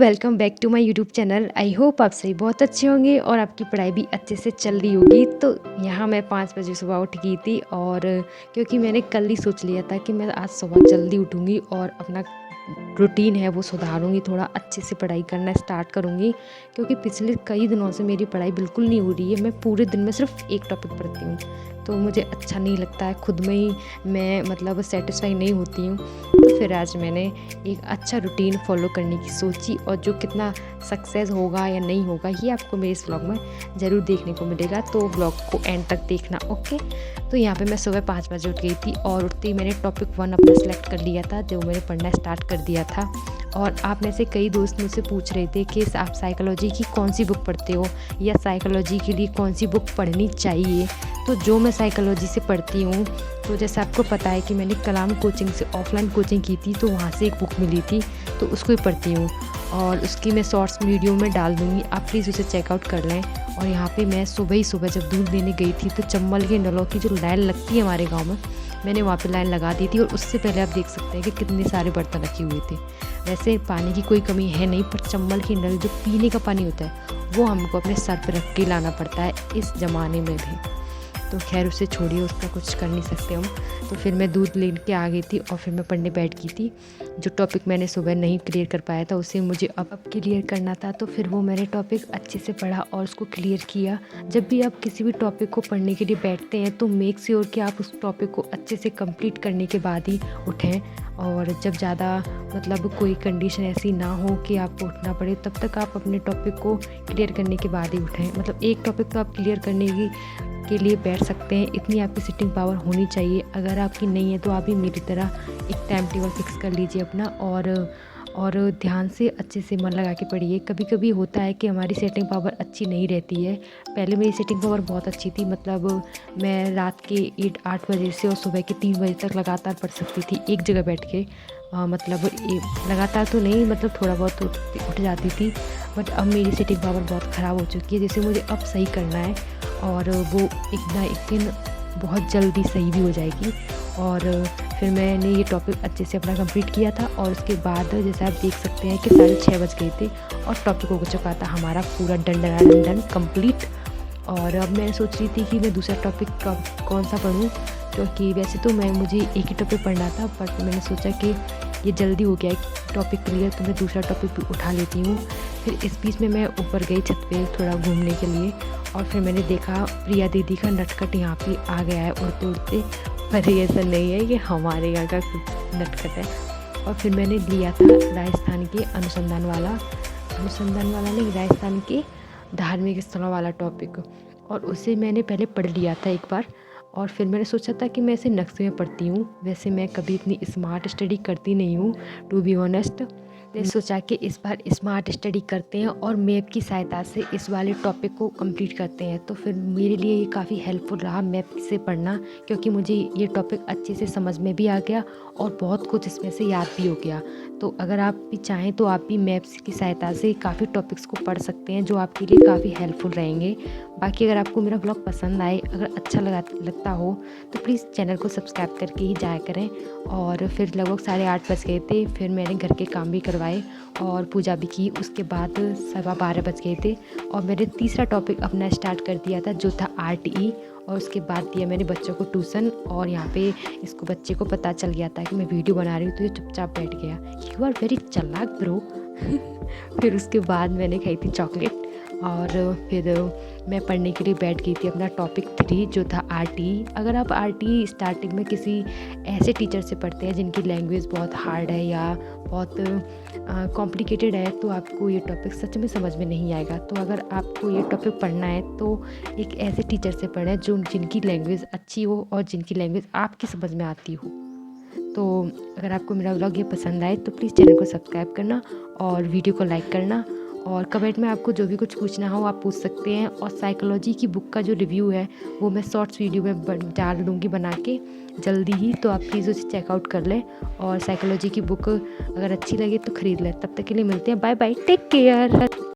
Welcome back to my YouTube channel. I hope आप सभी बहुत अच्छे होंगे और आपकी पढ़ाई भी अच्छे से चल रही होगी। तो यहाँ मैं 5 बजे सुबह उठ गई थी और क्योंकि मैंने कल ही सोच लिया था कि मैं आज सुबह जल्दी उठूँगी और अपना रूटीन है वो सुधारूँगी, थोड़ा अच्छे से पढ़ाई करना स्टार्ट करूँगी। क्योंकि पिछले कई दिनों से मेरी पढ़ाई बिल्कुल नहीं हो रही है। मैं पूरे दिन में सिर्फ एक टॉपिक पढ़ती हूँ, तो मुझे अच्छा नहीं लगता है, खुद में ही मैं मतलब सेटिस्फाई नहीं होती हूँ। तो फिर आज मैंने एक अच्छा रूटीन फॉलो करने की सोची और जो कितना सक्सेस होगा या नहीं होगा ये आपको मेरे इस व्लॉग में ज़रूर देखने को मिलेगा। तो व्लॉग को एंड तक देखना, ओके। तो यहाँ पे मैं सुबह 5 बजे उठ गई थी और उठते ही मैंने टॉपिक 1 अपना सेलेक्ट कर लिया था, जो मैंने पढ़ना स्टार्ट कर दिया था। और आप में से कई दोस्त मुझसे पूछ रहे थे कि आप साइकोलॉजी की कौन सी बुक पढ़ते हो या साइकोलॉजी के लिए कौन सी बुक पढ़नी चाहिए। तो जो मैं साइकोलॉजी से पढ़ती हूँ, तो जैसे आपको पता है कि मैंने कलाम कोचिंग से ऑफलाइन कोचिंग की थी, तो वहाँ से एक बुक मिली थी, तो उसको ही पढ़ती हूँ और उसकी मैं शॉर्ट्स वीडियो में डाल दूँगी, आप प्लीज़ उसे चेकआउट कर लें। और यहाँ पे मैं सुबह ही सुबह जब दूध लेने गई थी, तो चंबल के नलों की जो लाइन लगती है हमारे गाँव में, मैंने वहाँ पे लाइन लगा दी थी और उससे पहले आप देख सकते हैं कि कितने सारे बर्तन रखे हुए थे। वैसे पानी की कोई कमी है नहीं, पर चंबल की नल जो पीने का पानी होता है वो हमको अपने सर पर रख के लाना पड़ता है इस ज़माने में भी। तो खैर उसे छोड़िए, उसका कुछ कर नहीं सकते हम। तो फिर मैं दूध ले के आ गई थी और फिर मैं पढ़ने बैठ गई थी। जो टॉपिक मैंने सुबह नहीं क्लियर कर पाया था उसे मुझे अब क्लियर करना था, तो फिर वो मैंने टॉपिक अच्छे से पढ़ा और उसको क्लियर किया। जब भी आप किसी भी टॉपिक को पढ़ने के लिए बैठते हैं तो मेक श्योर कि आप उस टॉपिक को अच्छे से कंप्लीट करने के बाद ही उठें। और जब ज़्यादा मतलब कोई कंडीशन ऐसी ना हो कि आपको उठना पड़े, तब तक आप अपने टॉपिक को क्लियर करने के बाद ही उठें। मतलब एक टॉपिक तो आप क्लियर करने के लिए बैठ सकते हैं, इतनी आपकी सिटिंग पावर होनी चाहिए। अगर आपकी नहीं है तो आप भी मेरी तरह एक टाइम टेबल फिक्स कर लीजिए अपना और ध्यान से अच्छे से मन लगा के पढ़िए। कभी कभी होता है कि हमारी सेटिंग पावर अच्छी नहीं रहती है। पहले मेरी सेटिंग पावर बहुत अच्छी थी, मतलब मैं रात के 8 बजे से और सुबह के 3 बजे तक लगातार पढ़ सकती थी एक जगह बैठ के। मतलब लगातार तो नहीं, मतलब थोड़ा बहुत उठ जाती थी। बट अब मेरी सेटिंग पावर बहुत ख़राब हो चुकी है, जैसे मुझे अब सही करना है और वो एक ना एक दिन बहुत जल्दी सही भी हो जाएगी। और फिर मैंने ये टॉपिक अच्छे से अपना कंप्लीट किया था और उसके बाद जैसे आप देख सकते हैं कि 6:30 बज गए थे और टॉपिक हो चुका था हमारा पूरा डन कंप्लीट। और अब मैं सोच रही थी कि मैं दूसरा टॉपिक कौन सा पढूं, क्योंकि वैसे तो मुझे एक ही टॉपिक पढ़ना था, बट मैंने सोचा कि ये जल्दी हो गया है टॉपिक क्लियर, तो मैं दूसरा टॉपिक भी उठा लेती हूँ। फिर इस बीच में मैं ऊपर गई छत पे थोड़ा घूमने के लिए और फिर मैंने देखा प्रिया दीदी का नटखट यहाँ पे आ गया है उड़ते उड़ते। पर ये ऐसा नहीं है, ये हमारे यहाँ का नटखट है। और फिर मैंने लिया था राजस्थान के अनुसंधान वाला नहीं, राजस्थान के धार्मिक स्थलों वाला टॉपिक, और उसे मैंने पहले पढ़ लिया था एक बार। और फिर मैंने सोचा था कि मैं इसे नक्शे में पढ़ती हूँ। वैसे मैं कभी इतनी स्मार्ट स्टडी करती नहीं हूँ, टू बी ऑनेस्ट। मैंने सोचा कि इस बार स्मार्ट स्टडी करते हैं और मैप की सहायता से इस वाले टॉपिक को कंप्लीट करते हैं। तो फिर मेरे लिए ये काफ़ी हेल्पफुल रहा मैप से पढ़ना, क्योंकि मुझे ये टॉपिक अच्छे से समझ में भी आ गया और बहुत कुछ इसमें से याद भी हो गया। तो अगर आप भी चाहें तो आप भी मैप्स की सहायता से काफ़ी टॉपिक्स को पढ़ सकते हैं, जो आपके लिए काफ़ी हेल्पफुल रहेंगे। बाकी अगर आपको मेरा ब्लॉग पसंद आए, अगर अच्छा लगता हो, तो प्लीज़ चैनल को सब्सक्राइब करके ही जाया करें। और फिर लगभग 8:30 बज गए थे, फिर मैंने घर के काम भी करवाए और पूजा भी की। उसके बाद 12:15 बज गए थे और मैंने तीसरा टॉपिक अपना स्टार्ट कर दिया था, जो था RTE। और उसके बाद दिया मैंने बच्चों को ट्यूशन, और यहाँ पे इसको बच्चे को पता चल गया था कि मैं वीडियो बना रही हूँ, तो ये चुपचाप बैठ गया। यू आर वेरी चालाक ब्रो। फिर उसके बाद मैंने खाई थी चॉकलेट और फिर मैं पढ़ने के लिए बैठ गई थी अपना टॉपिक 3, जो था RTE। अगर आप RTE स्टार्टिंग में किसी ऐसे टीचर से पढ़ते हैं जिनकी लैंग्वेज बहुत हार्ड है या बहुत कॉम्प्लिकेटेड है, तो आपको ये टॉपिक सच में समझ में नहीं आएगा। तो अगर आपको ये टॉपिक पढ़ना है तो एक ऐसे टीचर से पढ़ें जिनकी लैंग्वेज अच्छी हो और जिनकी लैंग्वेज आपकी समझ में आती हो। तो अगर आपको मेरा व्लॉग ये पसंद आए तो प्लीज़ चैनल को सब्सक्राइब करना और वीडियो को लाइक करना, और कमेंट में आपको जो भी कुछ पूछना हो आप पूछ सकते हैं। और साइकोलॉजी की बुक का जो रिव्यू है वो मैं शॉर्ट्स वीडियो में डाल दूँगी बना के जल्दी ही, तो आप प्लीज़ उसे चेकआउट कर लें। और साइकोलॉजी की बुक अगर अच्छी लगे तो ख़रीद लें। तब तक के लिए मिलते हैं, बाय बाय, टेक केयर।